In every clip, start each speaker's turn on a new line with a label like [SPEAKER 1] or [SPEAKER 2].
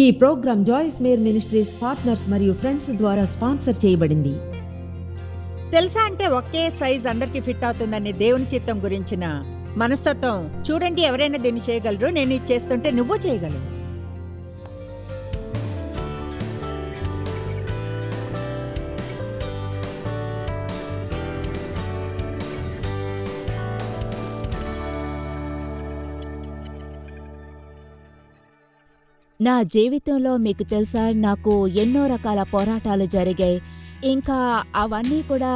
[SPEAKER 1] ఈ programme Joyce Meyer Ministries partners మరియు friends ద్వారా స్పాన్సర్ చేయబడింది.
[SPEAKER 2] తెలుసా అంటే ఒకే సైజ్ అందరికి ఫిట్ అవుతుందనే దేవుని చిత్తం గురించిన మనస్తత్వం చూడండి. ఎవరైనా దీన్ని చేయగలరు. నేను ఇది చేస్తుంటే నువ్వు చేయగలవు.
[SPEAKER 3] నా జీవితంలో మీకు తెలుసా, నాకు ఎన్నో రకాల పోరాటాలు జరిగాయి. ఇంకా అవన్నీ కూడా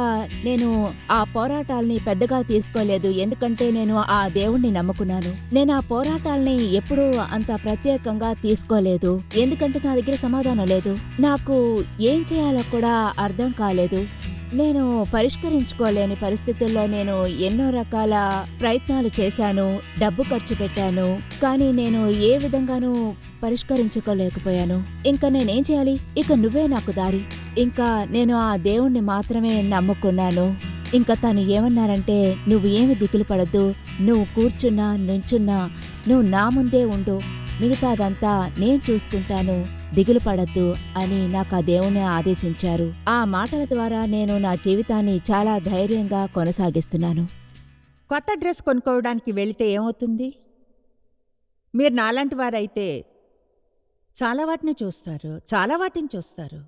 [SPEAKER 3] నేను ఆ పోరాటాల్ని పెద్దగా తీసుకోలేదు. ఎందుకంటే నేను ఆ దేవుణ్ణి నమ్ముకున్నాను. నేను ఆ పోరాటాల్ని ఎప్పుడూ అంత ప్రత్యేకంగా తీసుకోలేదు. ఎందుకంటే నా దగ్గర సమాధానం లేదు. నాకు ఏం చేయాలో కూడా అర్థం కాలేదు. నేను పరిష్కరించుకోలేని పరిస్థితుల్లో నేను ఎన్నో రకాల ప్రయత్నాలు చేశాను, డబ్బు ఖర్చు పెట్టాను. కానీ నేను ఏ విధంగానూ పరిష్కరించుకోలేకపోయాను. ఇంకా నేనేం చేయాలి? ఇక నువ్వే నాకు దారి. ఇంకా నేను ఆ దేవుణ్ణి మాత్రమే నమ్ముకున్నాను. ఇంకా తను ఏమన్నారంటే, నువ్వు ఏమి దిగులు పడద్దు, నువ్వు కూర్చున్నా నుంచున్నా నువ్వు నా ముందే ఉండు, మిగతాదంతా నేను చూసుకుంటాను, దిగులు పడద్దు అని నాకు ఆ దేవుని ఆదేశించారు. ఆ మాటల ద్వారా నేను నా జీవితాన్ని చాలా ధైర్యంగా కొనసాగిస్తున్నాను.
[SPEAKER 2] కొత్త డ్రెస్ కొనుక్కోవడానికి వెళితే ఏమవుతుంది? మీరు నాలాంటి వారైతే చాలా వాటిని చూస్తారు,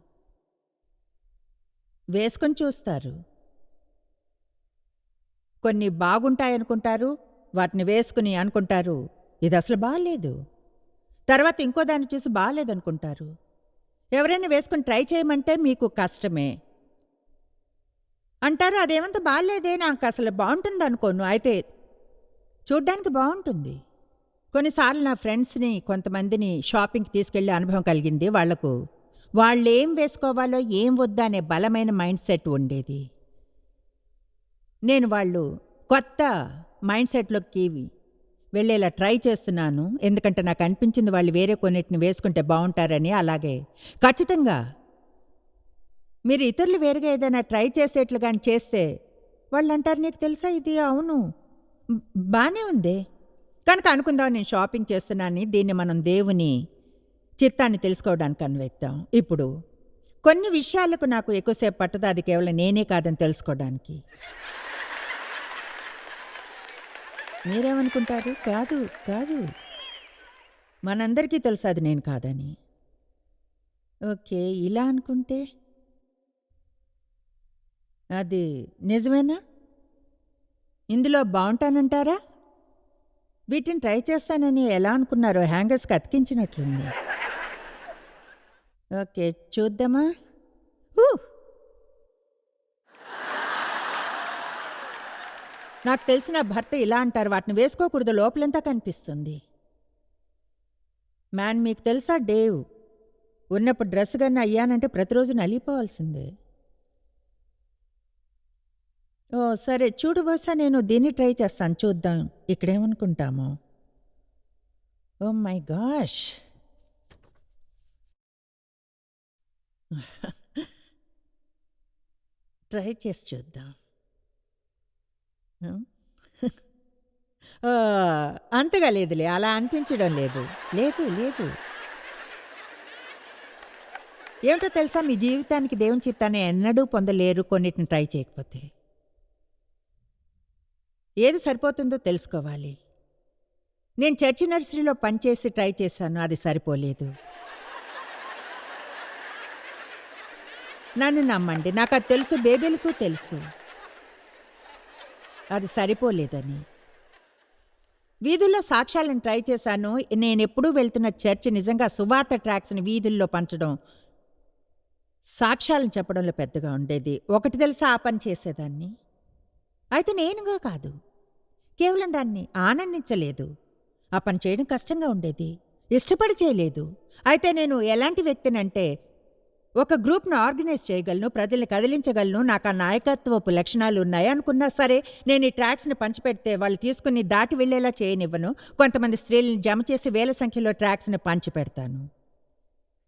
[SPEAKER 2] వేసుకొని చూస్తారు. కొన్ని బాగుంటాయనుకుంటారు, వాటిని వేసుకుని అనుకుంటారు ఇది అసలు బాగాలేదు. తర్వాత ఇంకో దాన్ని చూసి బాగాలేదనుకుంటారు. ఎవరైనా వేసుకుని ట్రై చేయమంటే మీకు కష్టమే అంటారు. అదేమంత బాగాలేదే, నాకు అసలు బాగుంటుంది అనుకోను, అయితే చూడ్డానికి బాగుంటుంది. కొన్నిసార్లు నా ఫ్రెండ్స్ని కొంతమందిని షాపింగ్కి తీసుకెళ్లే అనుభవం కలిగింది. వాళ్ళేం వేసుకోవాలో ఏం వద్దా అనే బలమైన మైండ్ సెట్ ఉండేది. నేను వాళ్ళు కొత్త మైండ్ సెట్లోకి వెళ్ళేలా ట్రై చేస్తున్నాను. ఎందుకంటే నాకు అనిపించింది వాళ్ళు వేరే కొన్నిటిని వేసుకుంటే బాగుంటారని. అలాగే ఖచ్చితంగా మీరు ఇతరులు వేరుగా ఏదైనా ట్రై చేసేట్లు కానీ చేస్తే వాళ్ళు అంటారు, నీకు తెలుసా ఇది అవును బాగానే ఉంది కనుక అనుకుందాం నేను షాపింగ్ చేస్తున్నాను. దీన్ని మనం దేవుని చిత్తాన్ని తెలుసుకోవడానికి అన్వేద్దాం. ఇప్పుడు కొన్ని విషయాలకు నాకు ఎక్కువసేపు పట్టదు. అది కేవలం నేనే కాదని తెలుసుకోవడానికి. మీరేమనుకుంటారు? కాదు మనందరికీ తెలుసు అది నేను కాదని. ఓకే, ఇలా అనుకుంటే అది నిజమేనా? ఇందులో బాగుంటానంటారా? వీటిని ట్రై చేస్తానని ఎలా అనుకున్నారో హ్యాంగర్స్కి అతికించినట్లుంది. ఓకే, చూద్దామా? నాకు తెలిసిన భర్త ఇలా అంటారు, వాటిని వేసుకోకూడదు, లోపలంతా కనిపిస్తుంది. మ్యాన్, మీకు తెలుసా డేవ్ ఉన్నప్పుడు డ్రెస్ కన్నా అయ్యానంటే ప్రతిరోజు నలిగిపోవాల్సిందే. ఓ సరే, చూడు బహుశా నేను దీన్ని ట్రై చేస్తాను, చూద్దాం ఇక్కడేమనుకుంటామో. ఓ మై గాష్, ట్రై చేసి చూద్దాం. అంతగా లేదులే, అలా అనిపించడం లేదు. ఏమిటో తెలుసా, మీ జీవితానికి దేవుని చిత్తాన్ని ఎన్నడూ పొందలేరు కొన్నిటిని ట్రై చేయకపోతే. ఏది సరిపోతుందో తెలుసుకోవాలి. నేను చర్చి నర్సరీలో పనిచేసి ట్రై చేశాను, అది సరిపోలేదు. నన్ను నమ్మండి, నాకు అది తెలుసు, బేబీలకు తెలుసు అది సరిపోలేదని. వీధుల్లో సాక్ష్యాలను ట్రై చేశాను. నేనెప్పుడూ వెళ్తున్న చర్చ్ నిజంగా సువార్త ట్రాక్స్ని వీధుల్లో పంచడం, సాక్ష్యాలను చెప్పడంలో పెద్దగా ఉండేది. ఒకటి తెలుసా, ఆ పని చేసేదాన్ని. అయితే నేనుగా కాదు, కేవలం దాన్ని ఆనందించలేదు. ఆ పని చేయడం కష్టంగా ఉండేది, ఇష్టపడి చేయలేదు. అయితే నేను ఎలాంటి వ్యక్తినంటే, ఒక గ్రూప్ను ఆర్గనైజ్ చేయగలను, ప్రజల్ని కదిలించగలను, నాకు ఆ నాయకత్వపు లక్షణాలు ఉన్నాయి అనుకున్నా సరే, నేను ఈ ట్రాక్స్ని పంచిపెడితే వాళ్ళు తీసుకుని దాటి వెళ్లేలా చేయనివ్వను. కొంతమంది స్త్రీలను జమ చేసి వేల సంఖ్యలో ట్రాక్స్ని పంచిపెడతాను.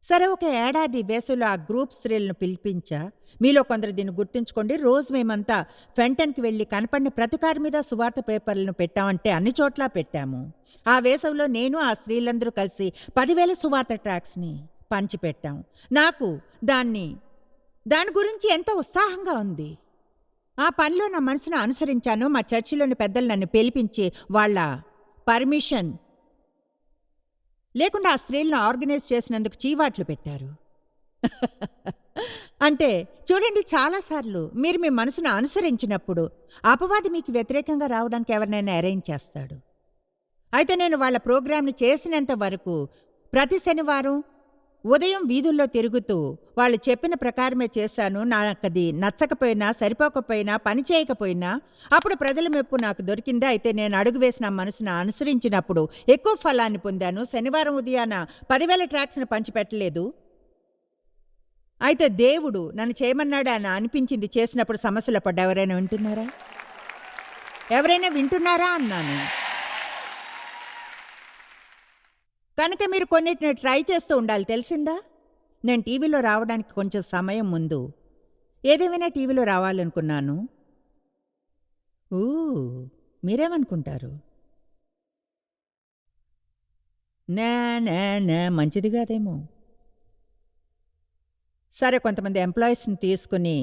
[SPEAKER 2] సరే, ఒక ఏడాది వేసవిలో ఆ గ్రూప్ స్త్రీలను పిలిపించా. మీలో కొందరు దీన్ని గుర్తుంచుకోండి. రోజు మేమంతా ఫెంటన్కి వెళ్ళి కనపడిన ప్రతి కారు మీద సువార్త పేపర్లను పెట్టామంటే అన్ని చోట్ల పెట్టాము. ఆ వేసవిలో నేను ఆ స్త్రీలందరూ కలిసి 10,000 సువార్త ట్రాక్స్ని పంచిపెట్టాం. నాకు దాని గురించి ఎంతో ఉత్సాహంగా ఉంది. ఆ పనిలో నా మనసును అనుసరించాను. మా చర్చిలోని పెద్దలు నన్ను పిలిపించి వాళ్ళ పర్మిషన్ లేకుండా ఆ స్త్రీలను ఆర్గనైజ్ చేసినందుకు చీవాట్లు పెట్టారు. అంటే చూడండి, చాలాసార్లు మీరు మీ మనసును అనుసరించినప్పుడు అపవాది మీకు వ్యతిరేకంగా రావడానికి ఎవరినైనా అరేంజ్ చేస్తాడు. అయితే నేను వాళ్ళ ప్రోగ్రాంని చేసినంత వరకు ప్రతి శనివారం ఉదయం వీధుల్లో తిరుగుతూ వాళ్ళు చెప్పిన ప్రకారమే చేశాను. నాకది నచ్చకపోయినా, సరిపోకపోయినా, పని చేయకపోయినా అప్పుడు ప్రజల మెప్పు నాకు దొరికింది. అయితే నేను అడుగు వేసిన మనసును అనుసరించినప్పుడు ఎక్కువ ఫలాన్ని పొందాను. శనివారం ఉదయాన 10,000 ట్రాక్స్ను పంచిపెట్టలేదు. అయితే దేవుడు నన్ను చేయమన్నాడు అని అనిపించింది చేసినప్పుడు సమస్యలు పడ్డా. ఎవరైనా వింటున్నారా అన్నాను. కనుక మీరు కొన్నిటిని ట్రై చేస్తూ ఉండాలి, తెలిసిందా? నేను టీవీలో రావడానికి కొంచెం సమయం ముందు ఏదేమైనా టీవీలో రావాలనుకున్నాను. మీరేమనుకుంటారు? నా మంచిది కాదేమో. సరే, కొంతమంది ఎంప్లాయీస్ని తీసుకుని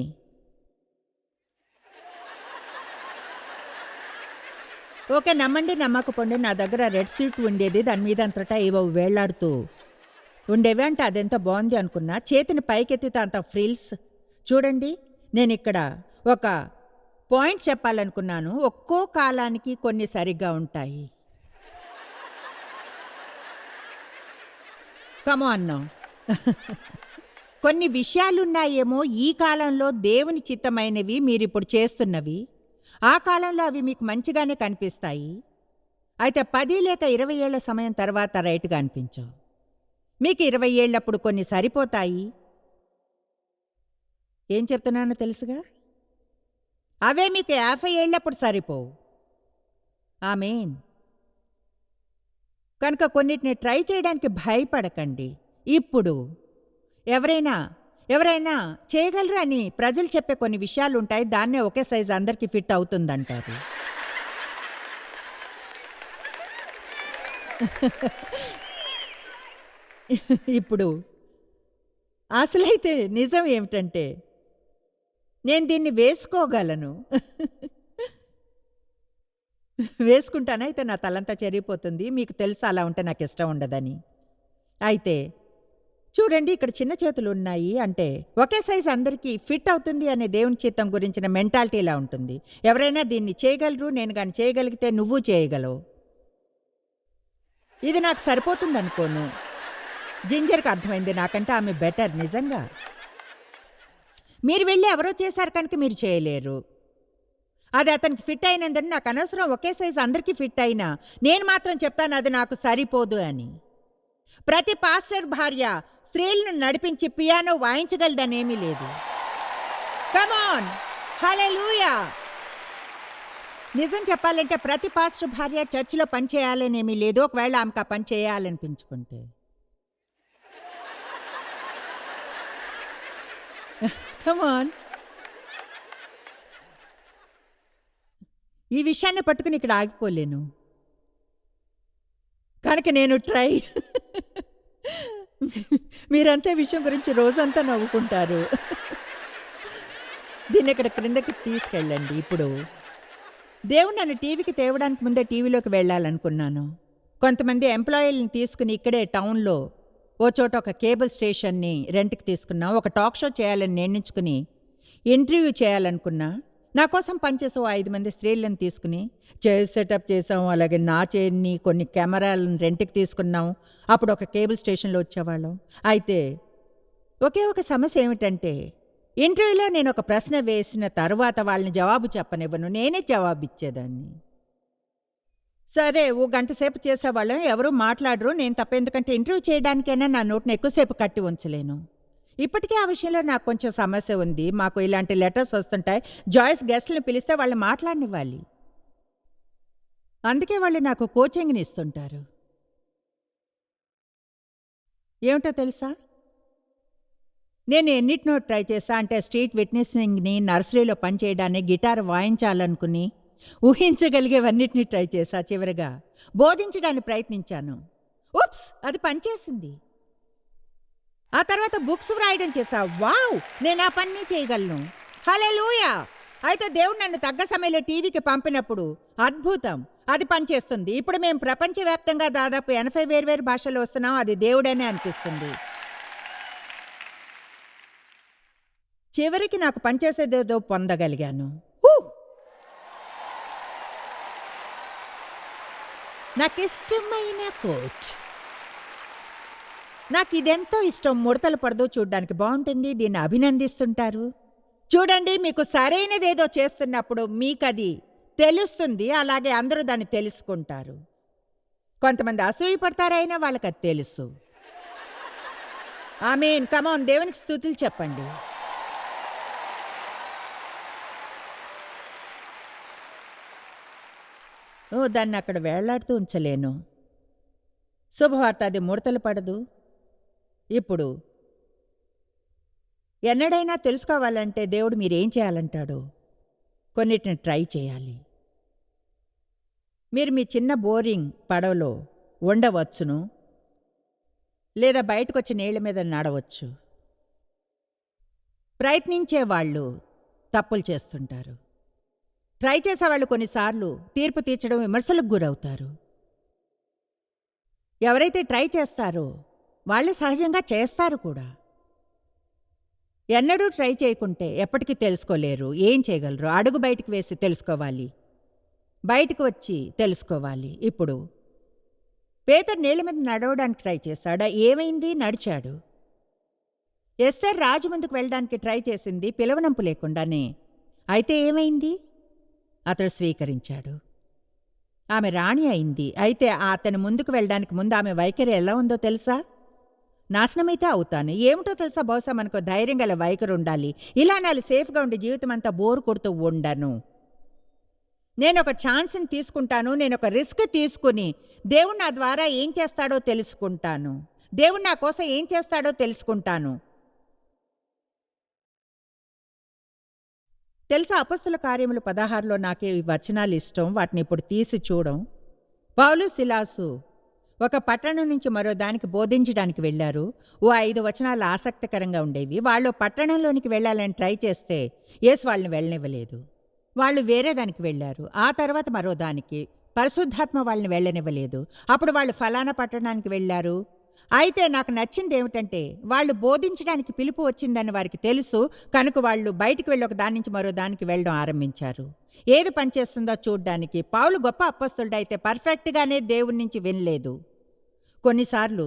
[SPEAKER 2] ఓకే, నమ్మండి నమ్మకపోండి, నా దగ్గర రెడ్ సీట్ ఉండేది. దాని మీద అంతటా ఏవో వేళ్లాడుతూ ఉండేవి. అంటే అదెంత బాగుంది అనుకున్నా. చేతిని పైకెత్తితే అంత ఫ్రిల్స్ చూడండి. నేను ఇక్కడ ఒక పాయింట్ చెప్పాలనుకున్నాను. ఒక్కో కాలానికి కొన్ని సరిగ్గా ఉంటాయి. కమాన్ నౌ. కొన్ని విషయాలున్నాయేమో ఈ కాలంలో దేవుని చిత్తమైనవి, మీరిప్పుడు చేస్తున్నవి. ఆ కాలంలో అవి మీకు మంచిగానే కనిపిస్తాయి. అయితే 10 లేక 20 ఏళ్ల సమయం తర్వాత రైట్గా అనిపించవు. మీకు 20 ఏళ్ళప్పుడు కొన్ని సరిపోతాయి. ఏం చెప్తున్నానో తెలుసుగా? అవే మీకు 50 ఏళ్ళప్పుడు సరిపోవు. ఆమేన్. కనుక కొన్నిటిని ట్రై చేయడానికి భయపడకండి. ఇప్పుడు ఎవరైనా చేయగలరు అని ప్రజలు చెప్పే కొన్ని విషయాలు ఉంటాయి. దాన్నే ఒకే సైజు అందరికీ ఫిట్ అవుతుందంటారు. ఇప్పుడు అసలైతే నిజం ఏమిటంటే నేను దీన్ని వేసుకోగలను. వేసుకుంటానైతే నా తలంతా చెరిగిపోతుంది. మీకు తెలుసు అలా ఉంటే నాకు ఇష్టం ఉండదని. అయితే చూడండి, ఇక్కడ చిన్న చేతులు ఉన్నాయి. అంటే ఒకే సైజు అందరికీ ఫిట్ అవుతుంది అనే దేవుని చిత్తం గురించిన మెంటాలిటీ ఇలా ఉంటుంది. ఎవరైనా దీన్ని చేయగలరు. నేను కానీ చేయగలిగితే నువ్వు చేయగలవు. ఇది నాకు సరిపోతుంది అనుకోను. జింజర్కి అర్థమైంది నాకంటే ఆమె బెటర్. నిజంగా మీరు వెళ్ళి ఎవరో చేశారు కనుక మీరు చేయలేరు. అది అతనికి ఫిట్ అయినందని నాకు అనవసరం. ఒకే సైజు అందరికీ ఫిట్ అయినా నేను మాత్రం చెప్తాను అది నాకు సరిపోదు అని. ప్రతి పాస్టర్ భార్య స్త్రీలను నడిపించి పియానో వాయించగలదనేమీ లేదు. కమాన్, హల్లెలూయా. నిజం చెప్పాలంటే ప్రతి పాస్టర్ భార్య చర్చిలో పని చేయాలనేమీ లేదు. ఒకవేళ ఆమెకు ఆ పని చేయాలనిపించుకుంటే. కమాన్. ఈ విషయాన్ని పట్టుకుని ఇక్కడ ఆగిపోలేను. కనుక నేను ట్రై. మీరంతా విషయం గురించి రోజంతా నవ్వుకుంటారు. దీన్ని ఇక్కడ క్రిందకి తీసుకెళ్ళండి. ఇప్పుడు దేవుడు నన్ను టీవీకి తేవడానికి ముందే టీవీలోకి వెళ్ళాలనుకున్నాను. కొంతమంది ఎంప్లాయీలను తీసుకుని ఇక్కడే టౌన్లో ఓ చోట ఒక కేబుల్ స్టేషన్ని రెంట్కి తీసుకున్నాం. ఒక టాక్ షో చేయాలని నిర్ణయించుకుని ఇంటర్వ్యూ చేయాలనుకున్నా. నా కోసం పనిచేసే 5 మంది స్త్రీలను తీసుకుని చైర్ సెటప్ చేసాం. అలాగే నా చైర్ని, కొన్ని కెమెరాలను రెంట్కి తీసుకున్నాం. అప్పుడు ఒక కేబుల్ స్టేషన్లో వచ్చేవాళ్ళం. అయితే ఒకే ఒక సమస్య ఏమిటంటే ఇంటర్వ్యూలో నేను ఒక ప్రశ్న వేసిన తర్వాత వాళ్ళని జవాబు చెప్పనివ్వను, నేనే జవాబు ఇచ్చేదాన్ని. సరే, ఓ గంట సేపు చేసేవాళ్ళం. ఎవరూ మాట్లాడరు. నేను తప్ప, ఎందుకంటే ఇంటర్వ్యూ చేయడానికైనా నా నోట్ని ఎక్కువసేపు కట్టి ఉంచలేను. ఇప్పటికే ఆ విషయంలో నాకు కొంచెం సమస్య ఉంది. మాకు ఇలాంటి లెటర్స్ వస్తుంటాయి. జాయిస్ గెస్ట్లను పిలిస్తే వాళ్ళు మాట్లాడనివ్వాలి. అందుకే వాళ్ళు నాకు కోచింగ్ని ఇస్తుంటారు. ఏమిటో తెలుసా? నేను ఎన్నిటినో ట్రై చేశా. అంటే స్ట్రీట్ విట్నెసింగ్ని, నర్సరీలో పనిచేయడాన్ని, గిటార్ వాయించాలనుకుని ఊహించగలిగేవన్నిటిని ట్రై చేశా. చివరిగా బోధించడానికి ప్రయత్నించాను. ఉప్స్, అది పనిచేసింది. ఆ తర్వాత బుక్స్ వ్రాయడం చేశా. వావ్, నేను ఆ పని చేయగలను. హల్లెలూయా! అయితే దేవుడు నన్ను తగ్గ సమయంలో టీవీకి పంపినప్పుడు అద్భుతం, అది పనిచేస్తుంది. ఇప్పుడు మేము ప్రపంచవ్యాప్తంగా దాదాపు 80 వేర్వేరు భాషల్లో వస్తున్నాం. అది దేవుడనే అనిపిస్తుంది. చివరికి నాకు పనిచేసేదేదో పొందగలిగాను. నాకిష్టమైన కోట్. నాకు ఇదెంతో ఇష్టం. ముడతలు పడదు, చూడ్డానికి బాగుంటుంది. దీన్ని అభినందిస్తుంటారు. చూడండి, మీకు సరైనదేదో చేస్తున్నప్పుడు మీకది తెలుస్తుంది. అలాగే అందరూ దాన్ని తెలుసుకుంటారు. కొంతమంది అసూయపడతారైనా వాళ్ళకి అది తెలుసు. ఆమేన్. కమాన్, దేవునికి స్తుతులు చెప్పండి. దాన్ని అక్కడ వేళ్లాడుతూ ఉంచలేను. శుభవార్త, అది ముడతలు పడదు. ఇప్పుడు ఎన్నడైనా తెలుసుకోవాలంటే దేవుడు మీరేం చేయాలంటాడో కొన్నిటిని ట్రై చేయాలి. మీరు మీ చిన్న బోరింగ్ పడవలో ఉండవచ్చును, లేదా బయటకొచ్చి నీళ్ల మీద నడవచ్చు. ప్రయత్నించేవాళ్ళు తప్పులు చేస్తుంటారు. ట్రై చేసేవాళ్ళు కొన్నిసార్లు తీర్పు తీర్చడం, విమర్శలకు గురవుతారు. ఎవరైతే ట్రై చేస్తారో వాళ్ళు సహజంగా చేస్తారు కూడా. ఎన్నడూ ట్రై చేయకుంటే ఎప్పటికీ తెలుసుకోలేరు. ఏం చేయగలరు? అడుగు బయటికి వేసి తెలుసుకోవాలి, బయటకు వచ్చి తెలుసుకోవాలి. ఇప్పుడు పేతురు నీళ్ల మీద నడవడానికి ట్రై చేశాడా? ఏమైంది? నడిచాడు. ఎస్తేర్ రాజు ముందుకు వెళ్ళడానికి ట్రై చేసింది పిలవనంపు లేకుండానే. అయితే ఏమైంది? అతడు స్వీకరించాడు. ఆమె రాణి అయింది. అయితే అతను ముందుకు వెళ్ళడానికి ముందు ఆమె వైఖరి ఎలా ఉందో తెలుసా? నాశనమైతే అవుతాను. ఏమిటో తెలుసా? బహుశా మనకు ధైర్యం గల వైఖరి ఉండాలి. ఇలా నాలు సేఫ్గా ఉండి జీవితం అంతా బోరు కొడుతూ ఉండను. నేను ఒక ఛాన్స్ని తీసుకుంటాను. నేను ఒక రిస్క్ తీసుకుని దేవుడు నా ద్వారా ఏం చేస్తాడో తెలుసుకుంటాను. దేవుడు నా కోసం ఏం చేస్తాడో తెలుసుకుంటాను. తెలుసా, అపొస్తలుల కార్యములు 16లో నాకు ఈ వచనాలు ఇష్టం. వాటిని ఇప్పుడు తీసి చూడం. పౌలు, సిలాసు ఒక పట్టణం నుంచి మరో దానికి బోధించడానికి వెళ్లారు. 5 వచనాలు ఆసక్తికరంగా ఉండేవి. వాళ్ళు పట్టణంలోనికి వెళ్ళాలని ట్రై చేస్తే యేసు వాళ్ళని వెళ్ళనివ్వలేదు. వాళ్ళు వేరే దానికి వెళ్లారు. ఆ తర్వాత మరో దానికి పరిశుద్ధాత్మ వాళ్ళని వెళ్ళనివ్వలేదు. అప్పుడు వాళ్ళు ఫలానా పట్టణానికి వెళ్లారు. అయితే నాకు నచ్చింది ఏమిటంటే వాళ్ళు బోధించడానికి పిలుపు వచ్చిందని వారికి తెలుసు. కనుక వాళ్ళు బయటికి వెళ్ళి ఒక దాని నుంచి మరో దానికి వెళ్ళడం ఆరంభించారు. ఏది పనిచేస్తుందో చూడ్డానికి. పౌలు గొప్ప అపొస్తలుడు, అయితే పర్ఫెక్ట్గానే దేవుని నుంచి వినలేదు. కొన్నిసార్లు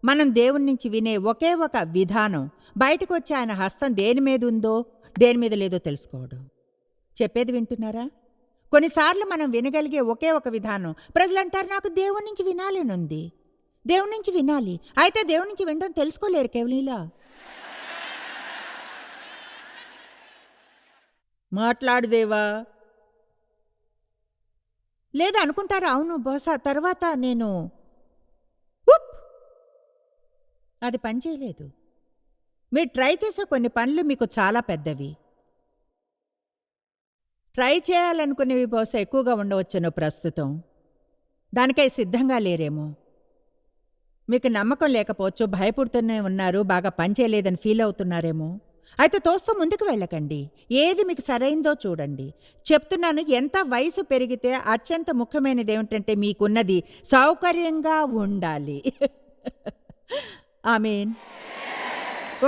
[SPEAKER 2] మనం దేవుని నుంచి వినే ఒకే ఒక విధానం బయటకు వచ్చి ఆయన హస్తం దేని మీద ఉందో దేని మీద లేదో తెలుసుకోవడం. చెప్పేది వింటున్నారా? కొన్నిసార్లు మనం వినగలిగే ఒకే ఒక విధానం. ప్రజలు అంటారు, నాకు దేవుని నుంచి వినాలనుంది, దేవుని నుంచి వినాలి. అయితే దేవుని నుంచి వినడం తెలుసుకోలేరు కేవలం ఇలా. మాట్లాడు దేవా, లేదా అనుకుంటారు, అవును బహుశా తర్వాత నేను అది పనిచేయలేదు. మీరు ట్రై చేసే కొన్ని పనులు మీకు చాలా పెద్దవి. ట్రై చేయాలనుకునేవి బహుశా ఎక్కువగా ఉండవచ్చును. ప్రస్తుతం దానికై సిద్ధంగా లేరేమో. మీకు నమ్మకం లేకపోవచ్చు, భయపడుతూనే ఉన్నారు, బాగా పనిచేయలేదని ఫీల్ అవుతున్నారేమో. అయితే తోస్తూ ముందుకు వెళ్ళకండి. ఏది మీకు సరైందో చూడండి. చెప్తున్నాను, ఎంత వయసు పెరిగితే అత్యంత ముఖ్యమైనది ఏమిటంటే మీకున్నది సౌకర్యంగా ఉండాలి. ఆమేన్.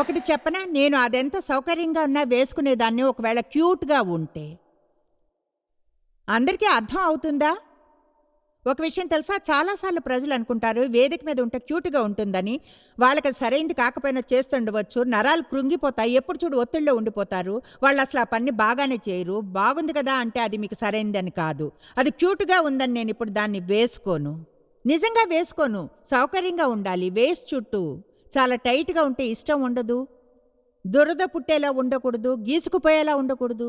[SPEAKER 2] ఒకటి చెప్పనా, నేను అదెంత సౌకర్యంగా ఉన్నా వేసుకునేదాన్ని. ఒకవేళ క్యూట్గా ఉంటే అందరికీ అర్థం అవుతుందా? ఒక విషయం తెలుసా, చాలాసార్లు ప్రజలు అనుకుంటారు వేదిక మీద ఉంటే క్యూట్గా ఉంటుందని. వాళ్ళకి అది సరైంది కాకపోయినా చేస్తుండవచ్చు. నరాలు కృంగిపోతాయి, ఎప్పుడు చూడు ఒత్తిడిలో ఉండిపోతారు. వాళ్ళు అసలు ఆ పని బాగానే చేయరు. బాగుంది కదా అంటే అది మీకు సరైందని కాదు. అది క్యూట్గా ఉందని నేను ఇప్పుడు దాన్ని వేసుకోను. నిజంగా వేసుకోను. సౌకర్యంగా ఉండాలి. వేస్ట్ చుట్టూ చాలా టైట్గా ఉంటే ఇష్టం ఉండదు. దురద పుట్టేలా ఉండకూడదు, గీసుకుపోయేలా ఉండకూడదు.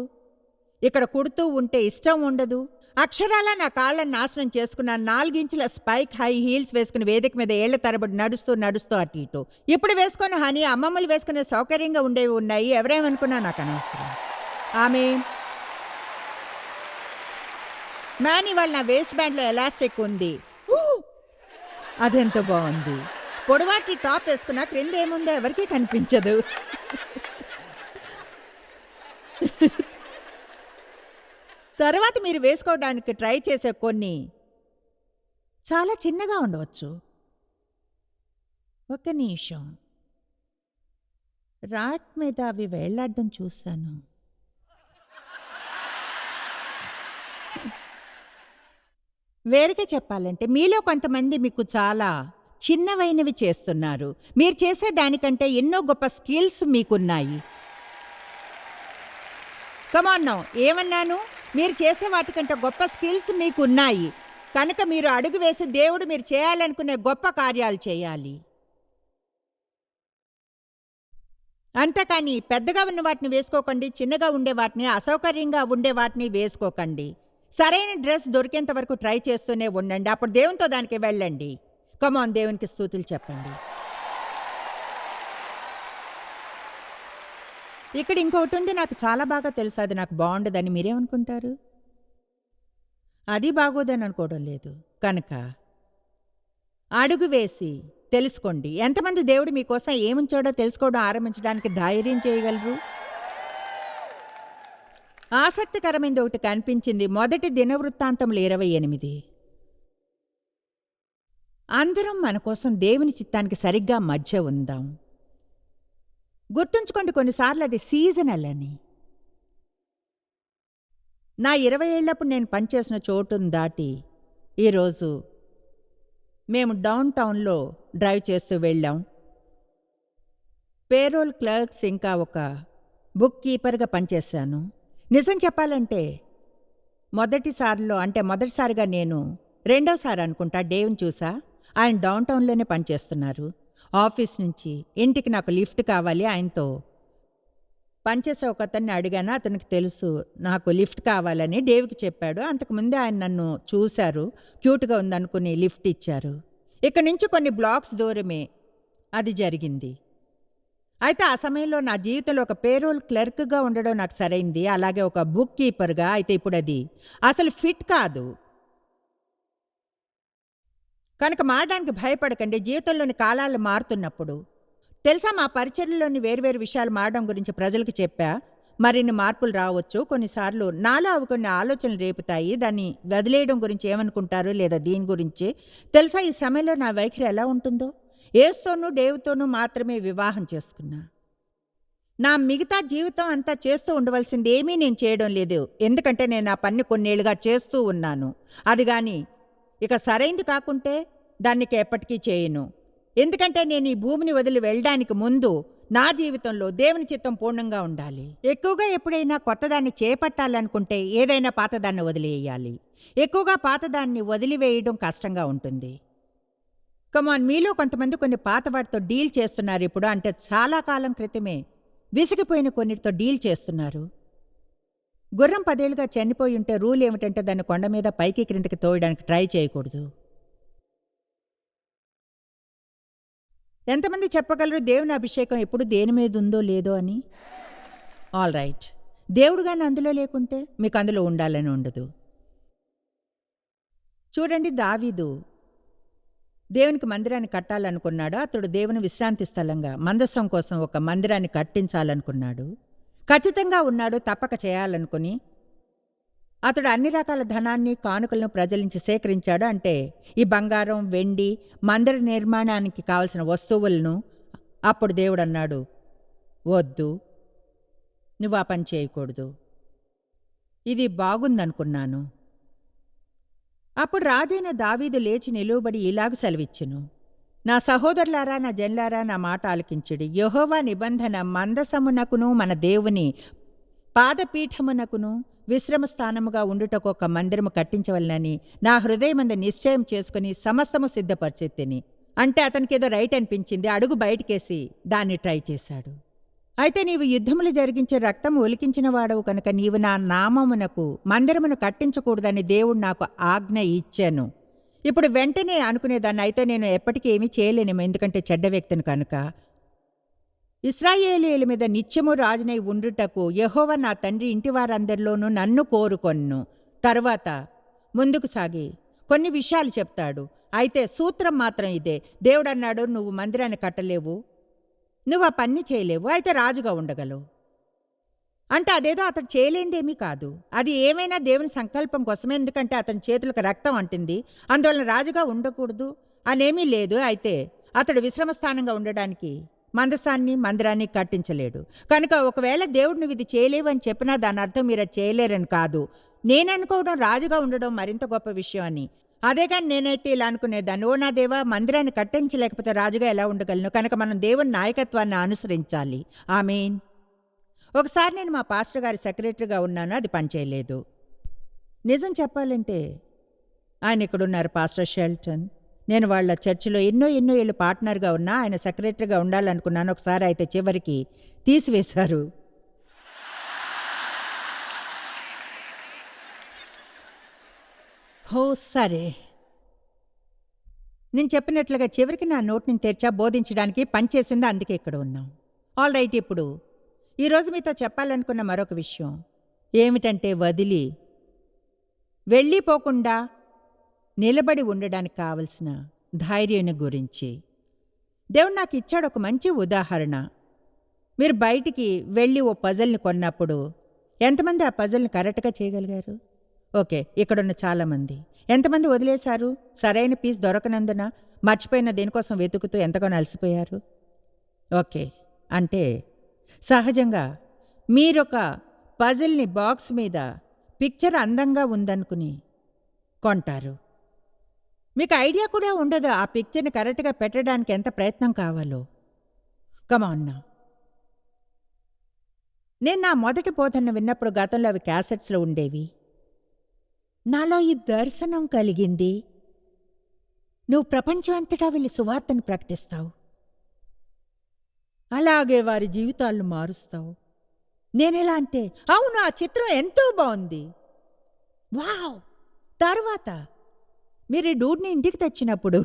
[SPEAKER 2] ఇక్కడ కుడుతూ ఉంటే ఇష్టం ఉండదు. అక్షరాల నా కాళ్ళని నాశనం చేసుకున్నాను. 4 ఇంచుల స్పైక్ హై హీల్స్ వేసుకుని వేదిక మీద ఏళ్ల తరబడి నడుస్తూ అటు ఇటు. ఇప్పుడు వేసుకున్న హనీ అమ్మమ్మలు వేసుకునే సౌకర్యంగా ఉండేవి ఉన్నాయి. ఎవరేమనుకున్నా నాకు అనవసరం. ఆమె మ్యాన్ ఇవాళ నా వేస్ట్ బ్యాండ్లో ఎలాస్టిక్ ఉంది. అదెంత బాగుంది. పొడవాటి టాప్ వేసుకున్నా క్రింద ఏముందో ఎవరికీ కనిపించదు. తర్వాత మీరు వేసుకోవడానికి ట్రై చేసే కొన్ని చాలా చిన్నగా ఉండవచ్చు. ఒక్క నిమిషం, రాట్ మీద అవి వేళ్లాడడం చూశాను. వేరుగా చెప్పాలంటే మీలో కొంతమంది మీకు చాలా చిన్నవైనవి చేస్తున్నారు. మీరు చేసే దానికంటే ఎన్నో గొప్ప స్కిల్స్ మీకున్నాయి. కమాన్ నౌ, ఏమన్నాను? మీరు చేసే వాటికంటే గొప్ప స్కిల్స్ మీకున్నాయి. కనుక మీరు అడుగు వేసి దేవుడు మీరు చేయాలనుకునే గొప్ప కార్యాలు చేయాలి. అంతేకాని పెద్దగా ఉన్న వాటిని వేసుకోకండి, చిన్నగా ఉండే వాటిని, అసౌకర్యంగా ఉండే వాటిని వేసుకోకండి. సరైన డ్రెస్ దొరికేంత వరకు ట్రై చేస్తూనే ఉండండి. అప్పుడు దేవునితో దానికి వెళ్ళండి. కమాన్, దేవునికి స్తుతులు చెప్పండి. ఇక్కడ ఇంకొకటి ఉంది, నాకు చాలా బాగా తెలుసు. అది నాకు బాగుండదని మీరేమనుకుంటారు? అది బాగోదని అనుకోవడం లేదు. కనుక అడుగు వేసి తెలుసుకోండి. ఎంతమంది దేవుడు మీకోసం ఏముంచాడో తెలుసుకోవడం ఆరంభించడానికి ధైర్యం చేయగలరు? ఆసక్తికరమైనది ఒకటి కనిపించింది. మొదటి దినవృత్తాంతములు 28. అందరం మన కోసం దేవుని చిత్తానికి సరిగ్గా మధ్య ఉందాం. గుర్తుంచుకోండి, కొన్నిసార్లు అది సీజనల్ అని. నా 20 ఏళ్లప్పుడు నేను పనిచేసిన చోటును దాటి ఈరోజు మేము డౌన్ టౌన్లో డ్రైవ్ చేస్తూ వెళ్ళాం. పేరోల్ క్లర్క్స్ ఇంకా ఒక బుక్ కీపర్గా పనిచేశాను. నిజం చెప్పాలంటే మొదటిసారిగా నేను రెండోసారి అనుకుంటా డేవ్ని చూసా. ఆయన డౌన్ టౌన్లోనే పనిచేస్తున్నారు. ఆఫీస్ నుంచి ఇంటికి నాకు లిఫ్ట్ కావాలి. ఆయనతో పనిచేసే ఒక అతన్ని అడిగాను. అతనికి తెలుసు నాకు లిఫ్ట్ కావాలని. డేవ్కి చెప్పాడు. అంతకుముందే ఆయన నన్ను చూశారు, క్యూట్గా ఉందనుకుని లిఫ్ట్ ఇచ్చారు. ఇక్కడి నుంచి కొన్ని బ్లాక్స్ దూరమే అది జరిగింది. అయితే ఆ సమయంలో నా జీవితంలో ఒక పేరోల్ క్లర్క్గా ఉండడం నాకు సరైంది, అలాగే ఒక బుక్ కీపర్గా. అయితే ఇప్పుడు అది అసలు ఫిట్ కాదు. కనుక మారడానికి భయపడకండి. జీవితంలోని కాలాలు మారుతున్నప్పుడు తెలుసా, మా పరిచర్యలోని వేరువేరు విషయాలు మారడం గురించి ప్రజలకు చెప్పా. మరిన్ని మార్పులు రావచ్చు. కొన్నిసార్లు నాలో అవి కొన్ని ఆలోచనలు రేపుతాయి. దాన్ని వదిలేయడం గురించి ఏమనుకుంటారు, లేదా దీని గురించి. తెలుసా, ఈ సమయంలో నా వైఖరి ఎలా ఉంటుందో? యేసుతోనూ డేవ్తోనూ మాత్రమే వివాహం చేసుకున్నా. నా మిగతా జీవితం అంతా చేస్తూ ఉండవలసింది ఏమీ నేను చేయడం లేదు. ఎందుకంటే నేను ఆ పని కొన్నేళ్లుగా చేస్తూ ఉన్నాను. అది కానీ ఇక సరైంది కాకుంటే దానికి ఎప్పటికీ చేయను. ఎందుకంటే నేను ఈ భూమిని వదిలి వెళ్ళడానికి ముందు నా జీవితంలో దేవుని చిత్తం పూర్ణంగా ఉండాలి. ఎక్కువగా ఎప్పుడైనా కొత్తదాన్ని చేపట్టాలనుకుంటే ఏదైనా పాతదాన్ని వదిలేయాలి. ఎక్కువగా పాతదాన్ని వదిలివేయడం కష్టంగా ఉంటుంది. కమాన్, మీలో కొంతమంది కొన్ని పాత వాటితో డీల్ చేస్తున్నారు ఇప్పుడు. అంటే చాలా కాలం క్రితమే విసిగిపోయిన కొన్నిటితో డీల్ చేస్తున్నారు. గుర్రం 10 ఏళ్లుగా చనిపోయి ఉంటే రూల్ ఏమిటంటే దాన్ని కొండ మీద పైకి క్రిందకి తోయడానికి ట్రై చేయకూడదు. ఎంతమంది చెప్పగలరు దేవుని అభిషేకం ఎప్పుడు దేని మీద ఉందో లేదో అని? ఆల్ రైట్, దేవుడు గాని అందులో లేకుంటే మీకు అందులో ఉండాలని ఉండదు. చూడండి, దావీదు దేవునికి మందిరాన్ని కట్టాలనుకున్నాడు. అతడు దేవుని విశ్రాంతి స్థలంగా మందసం కోసం ఒక మందిరాన్ని కట్టించాలనుకున్నాడు. ఖచ్చితంగా ఉన్నాడు తప్పక చేయాలనుకుని. అతడు అన్ని రకాల ధనాన్ని, కానుకలను ప్రజల నుంచి సేకరించాడు. అంటే ఈ బంగారం, వెండి, మందిర నిర్మాణానికి కావలసిన వస్తువులను. అప్పుడు దేవుడు అన్నాడు, వద్దు, నువ్వు ఆ పని చేయకూడదు, ఇది బాగుందనుకున్నాను. అప్పుడు రాజైన దావీదు లేచి నిలువబడి ఇలాగ సెలవిచ్చెను, నా సహోదరులారా, నా జనులారా, నా మాట ఆలకించుడి. యెహోవా నిబంధన మందసమునకును మన దేవుని పాదపీఠమునకును విశ్రమ స్థానముగా ఉండుటకు ఒక మందిరము కట్టించవలనని నా హృదయమందు నిశ్చయం చేసుకుని సమస్తము సిద్ధపరిచెత్తిని. అంటే అతనికి ఏదో రైట్ అనిపించింది. అడుగు బయటికేసి దాన్ని ట్రై చేశాడు. అయితే నీవు యుద్ధములు జరిగించే రక్తం ఒలికించిన వాడవు కనుక నీవు నా నామమునకు మందిరమును కట్టించకూడదని దేవుడు నాకు ఆజ్ఞ ఇచ్చాను. ఇప్పుడు వెంటనే అనుకునేదాన్ని, అయితే నేను ఎప్పటికీ ఏమీ చేయలేనేమో, ఎందుకంటే చెడ్డ వ్యక్తిని కనుక. ఇశ్రాయేలీయుల మీద నిత్యము రాజునై ఉండుటకు యెహోవా నా తండ్రి ఇంటి వారందరిలోనూ నన్ను కోరుకొన్ను. తరువాత ముందుకు సాగి కొన్ని విషయాలు చెప్తాడు. అయితే సూత్రం మాత్రం ఇదే. దేవుడు అన్నాడు, నువ్వు మందిరాన్ని కట్టలేవు, నువ్వు ఆ పని చేయలేవు, అయితే రాజుగా ఉండగలవు. అంటే అదేదో అతడు చేయలేందేమీ కాదు, అది ఏమైనా దేవుని సంకల్పం కోసమే. ఎందుకంటే అతని చేతులకు రక్తం అంటింది, అందువలన రాజుగా ఉండకూడదు అనేమీ లేదు. అయితే అతడు విశ్రమస్థానంగా ఉండడానికి మందిరాన్ని కట్టించలేడు. కనుక ఒకవేళ దేవుడు నువ్వు ఇది చేయలేవు అని చెప్పినా దాని అర్థం మీరు అది చేయలేరని కాదు. నేననుకోవడం రాజుగా ఉండడం మరింత గొప్ప విషయం అని. అదే కానీ నేనైతే ఇలా అనుకునేదాన్ని, ఓ నా దేవా, మందిరాన్ని కట్టించలేకపోతే రాజుగా ఎలా ఉండగలను? కనుక మనం దేవుని నాయకత్వాన్ని అనుసరించాలి. ఆమేన్. ఒకసారి నేను మా పాస్టర్ గారి సెక్రటరీగా ఉన్నాను, అది పనిచేయలేదు. నిజం చెప్పాలంటే ఆయన ఇక్కడున్నారు, పాస్టర్ షెల్టన్. నేను వాళ్ళ చర్చిలో ఎన్నో ఏళ్ళు పార్ట్నర్గా ఉన్నా, ఆయన సెక్రటరీగా ఉండాలనుకున్నాను. ఒకసారి అయితే చివరికి తీసివేశారు. హో సరే, నేను చెప్పినట్లుగా చివరికి నా నోటిని తెరిచా బోధించడానికి పనిచేసింది, అందుకే ఇక్కడ ఉన్నాం. All right. ఇప్పుడు ఈరోజు మీతో చెప్పాలనుకున్న మరొక విషయం ఏమిటంటే, వదిలి వెళ్ళిపోకుండా నిలబడి ఉండడానికి కావలసిన ధైర్యాన్ని గురించి. దేవుడు నాకు ఇచ్చాడు ఒక మంచి ఉదాహరణ. మీరు బయటికి వెళ్ళి ఓ పజల్ని కొన్నప్పుడు ఎంతమంది ఆ పజల్ని కరెక్ట్గా చేయగలిగారు? ఓకే, ఇక్కడున్న చాలామంది. ఎంతమంది వదిలేశారు? సరైన పీస్ దొరకనందున మర్చిపోయిన దేనికోసం వెతుకుతూ ఎంతగానో అలసిపోయారు. ఓకే, అంటే సహజంగా మీరొక పజిల్ని బాక్స్ మీద పిక్చర్ అందంగా ఉందనుకుని కొంటారు. మీకు ఐడియా కూడా ఉండదు ఆ పిక్చర్ని కరెక్ట్గా పెట్టడానికి ఎంత ప్రయత్నం కావాలో. కమాన్. నేను నా మొదటి బోధనను విన్నప్పుడు గతంలో అవి క్యాసెట్స్లో ఉండేవి. నాలో ఈ దర్శనం కలిగింది, నువ్వు ప్రపంచం అంతటా వెళ్ళి సువార్తను ప్రకటిస్తావు, అలాగే వారి జీవితాలను మారుస్తావు. నేనెలా అంటే, అవును, ఆ చిత్రం ఎంతో బాగుంది, వావ్. తర్వాత మీరు ఈ డూడ్ని ఇంటికి తెచ్చినప్పుడు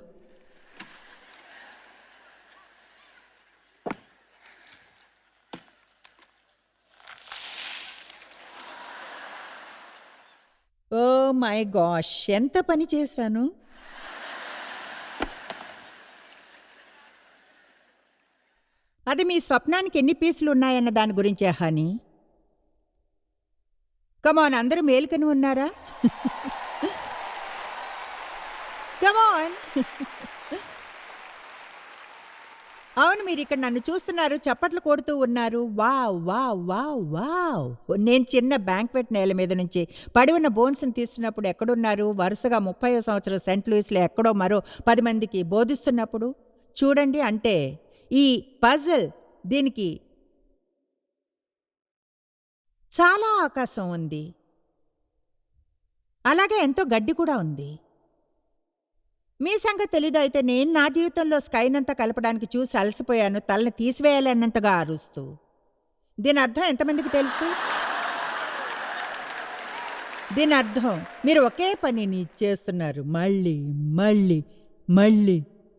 [SPEAKER 2] ఓ మై గాష్, ఎంత పని చేశాను. అది మీ స్వప్నానికి ఎన్ని పీసులు ఉన్నాయన్న దాని గురించే హాని. కమాన్, అందరూ మేలుకొని ఉన్నారా? కమాన్. అవును, మీరు ఇక్కడ నన్ను చూస్తున్నారు, చప్పట్లు కొడుతూ ఉన్నారు. Wow wow wow wow. నేను చిన్న బ్యాంక్వెట్ నేల మీద నుంచి పడి ఉన్న బోన్స్ని తీస్తున్నప్పుడు ఎక్కడున్నారు? వరుసగా 30వ సంవత్సరం సెంట్ లూయిస్లో ఎక్కడో మరో 10 మందికి బోధిస్తున్నప్పుడు చూడండి. అంటే ఈ పజిల్, దీనికి చాలా ఆకాశం ఉంది, అలాగే ఎంతో గడ్డి కూడా ఉంది. మీ సంగతి తెలీదు. అయితే నేను నా జీవితంలో స్కైనంతా కలపడానికి చూసి అలసిపోయాను, తలని తీసివేయాలన్నంతగా అరుస్తూ. దీని అర్థం ఎంతమందికి తెలుసు? దీని అర్థం మీరు ఒకే పనిని చేస్తున్నారు మళ్ళీ మళ్ళీ మళ్ళీ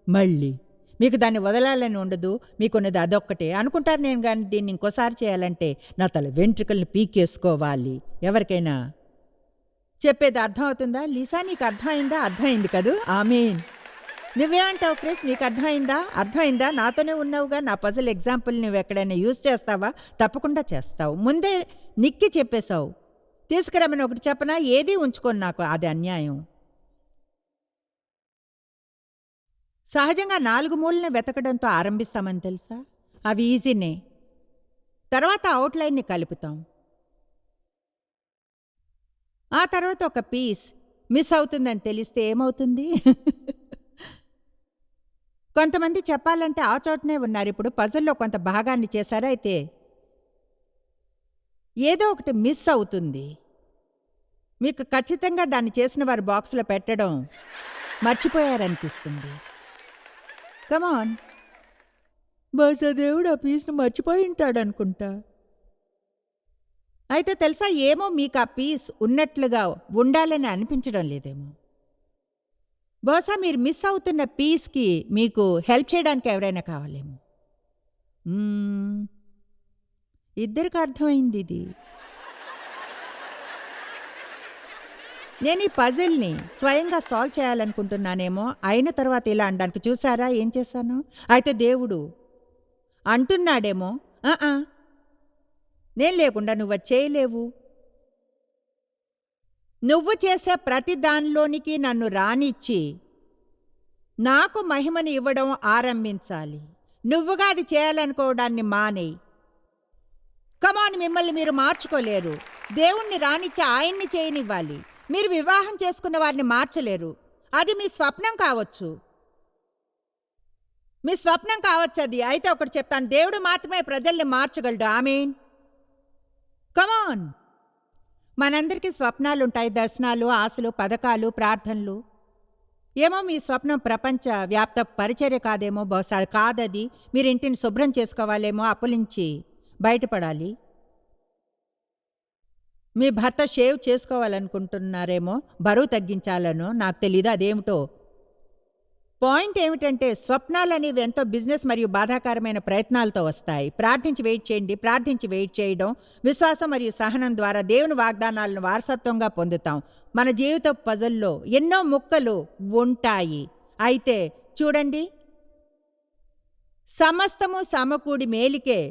[SPEAKER 2] మళ్ళీ. మీకు దాన్ని వదలాలని ఉండదు, మీకున్నది అదొక్కటే అనుకుంటారు. నేను కానీ దీన్ని ఇంకోసారి చేయాలంటే నా తల వెంట్రుకల్ని పీకేసుకోవాలి. ఎవరికైనా చెప్పేది అర్థం అవుతుందా? లీసా, నీకు అర్థమైందా? అర్థమైంది కదూ? ఆమేన్. నువ్వేమంటావు క్రిస్? నీకు అర్థమైందా? అర్థమైందా? నాతోనే ఉన్నావుగా. నా పజిల్ ఎగ్జాంపుల్ నువ్వు ఎక్కడైనా యూజ్ చేస్తావా? తప్పకుండా చేస్తావు. ముందే నిక్కి చెప్పేశావు. తీసుకురమ్మని ఒకటి చెప్పనా? ఏదీ ఉంచుకొని నాకు, అది అన్యాయం. సహజంగా 4 మూలని వెతకడంతో ఆరంభిస్తామని తెలుసా? అవి ఈజీనే. తర్వాత అవుట్లైన్ని కలుపుతాం. ఆ తర్వాత ఒక పీస్ మిస్ అవుతుందని తెలిస్తే ఏమవుతుంది? కొంతమంది చెప్పాలంటే ఆ చోటనే ఉన్నారు. ఇప్పుడు పజిల్లో కొంత భాగాన్ని చేశారు, అయితే ఏదో ఒకటి మిస్ అవుతుంది. మీకు ఖచ్చితంగా దాన్ని చేసిన వారి బాక్స్లో పెట్టడం మర్చిపోయారనిపిస్తుంది. కమాన్. బహుశా దేవుడు ఆ పీస్ను మర్చిపోయి ఉంటాడనుకుంటా. అయితే తెలుసా, ఏమో మీకు ఆ పీస్ ఉన్నట్లుగా ఉండాలని అనిపించడం లేదేమో. బహుశా మీరు మిస్ అవుతున్న పీస్కి మీకు హెల్ప్ చేయడానికి ఎవరైనా కావాలేమో. ఇద్దరికి అర్థమైంది ఇది. నేను ఈ పజిల్ని స్వయంగా సాల్వ్ చేయాలనుకుంటున్నానేమో. అయిన తర్వాత ఇలా అనడానికి చూసారా ఏం చేశాను? అయితే దేవుడు అంటున్నాడేమో, నేను లేకుండా నువ్వు అది చేయలేవు. నువ్వు చేసే ప్రతి దానిలోనికి నన్ను రానిచ్చి నాకు మహిమను ఇవ్వడం ఆరంభించాలి. నువ్వుగా అది చేయాలనుకోవడాన్ని మానేయి. కమాన్, మిమ్మల్ని మీరు మార్చుకోలేరు. దేవుణ్ణి రానిచ్చి ఆయన్ని చేయనివ్వాలి. మీరు వివాహం చేసుకున్న వారిని మార్చలేరు. అది మీ స్వప్నం కావచ్చు, మీ స్వప్నం కావచ్చు అది. అయితే ఒకటి చెప్తాను, దేవుడు మాత్రమే ప్రజల్ని మార్చగలడు. ఆమేన్. కమాన్. మనందరికీ స్వప్నాలుంటాయి, దర్శనాలు, ఆశలు, పథకాలు, ప్రార్థనలు. ఏమో మీ స్వప్నం ప్రపంచ వ్యాప్త పరిచర్య కాదేమో. బహుశా కాదది. మీరు ఇంటిని శుభ్రం చేసుకోవాలేమో, అప్పులించి బయటపడాలి. మీ భర్త షేవ్ చేసుకోవాలనుకుంటున్నారేమో, బరువు తగ్గించాలనో, నాకు తెలీదు అదేమిటో. పాయింట్ ఏమిటంటే, స్వప్నాలనేవి ఎంతో బిజినెస్ మరియు బాధాకరమైన ప్రయత్నాలతో వస్తాయి. ప్రార్థించి వెయిట్ చేయండి. ప్రార్థించి వెయిట్ చేయడం, విశ్వాసం మరియు సహనం ద్వారా దేవుని వాగ్దానాలను వారసత్వంగా పొందుతాం. మన జీవిత పజల్లో ఎన్నో ముక్కలు ఉంటాయి. అయితే చూడండి, సమస్తము సమకూడి మేలికే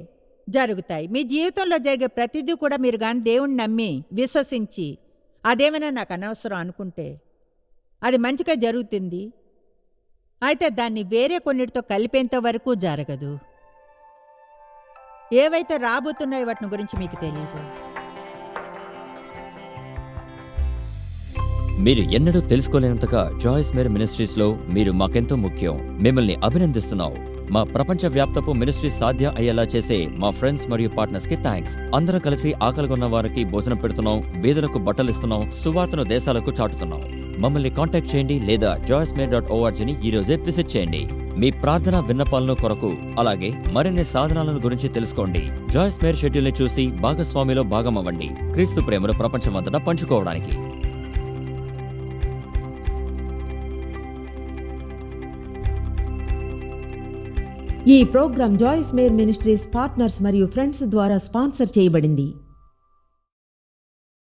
[SPEAKER 2] జరుగుతాయి. మీ జీవితంలో జరిగే ప్రతిదీ కూడా మీరు కానీ దేవుణ్ణి నమ్మి విశ్వసించి అదేమైనా నాకు అనవసరం అనుకుంటే అది మంచిగా జరుగుతుంది. అయితే దాన్ని వేరే కొన్నిటితో కలిపేంత వరకు జరగదు. ఏవైతే రాబోతున్నాయో వాటిని గురించి మీకు తెలియదు.
[SPEAKER 4] మీరు ఎన్నడూ తెలుసుకోలేనంతగా జాయిస్ మేరీ మినిస్ట్రీస్లో మీరు మాకెంతో ముఖ్యం. మిమ్మల్ని అభినందిస్తున్నాం. మా ప్రపంచ వ్యాప్తపు మినిస్ట్రీ సాధ్య అయ్యేలా చేసే మా ఫ్రెండ్స్ మరియు పార్ట్నర్స్ కి థ్యాంక్స్. అందరూ కలిసి ఆకలిగొన్న వారికి భోజనం పెడుతున్నాం, బీదలకు బట్టలిస్తున్నాం, సువార్తను దేశాలకు చాటుతున్నాం. మమ్మల్ని కాంటాక్ట్ చేయండి లేదా joycemery.orgని ఈ రోజే విజిట్ చేయండి. మీ ప్రార్థన విన్నపాలను కొరకు అలాగే మరిన్ని సాధనాలను గురించి తెలుసుకోండి. జాయిస్ మేరీ షెడ్యూల్ని చూసి భాగస్వామిలో భాగమవ్వండి, క్రీస్తు ప్రేమను ప్రపంచమంతటా పంచుకోవడానికి.
[SPEAKER 1] ఈ programme Joyce Meyer Ministries partners మరియు ఫ్రెండ్స్ ద్వారా స్పాన్సర్ చేయబడింది.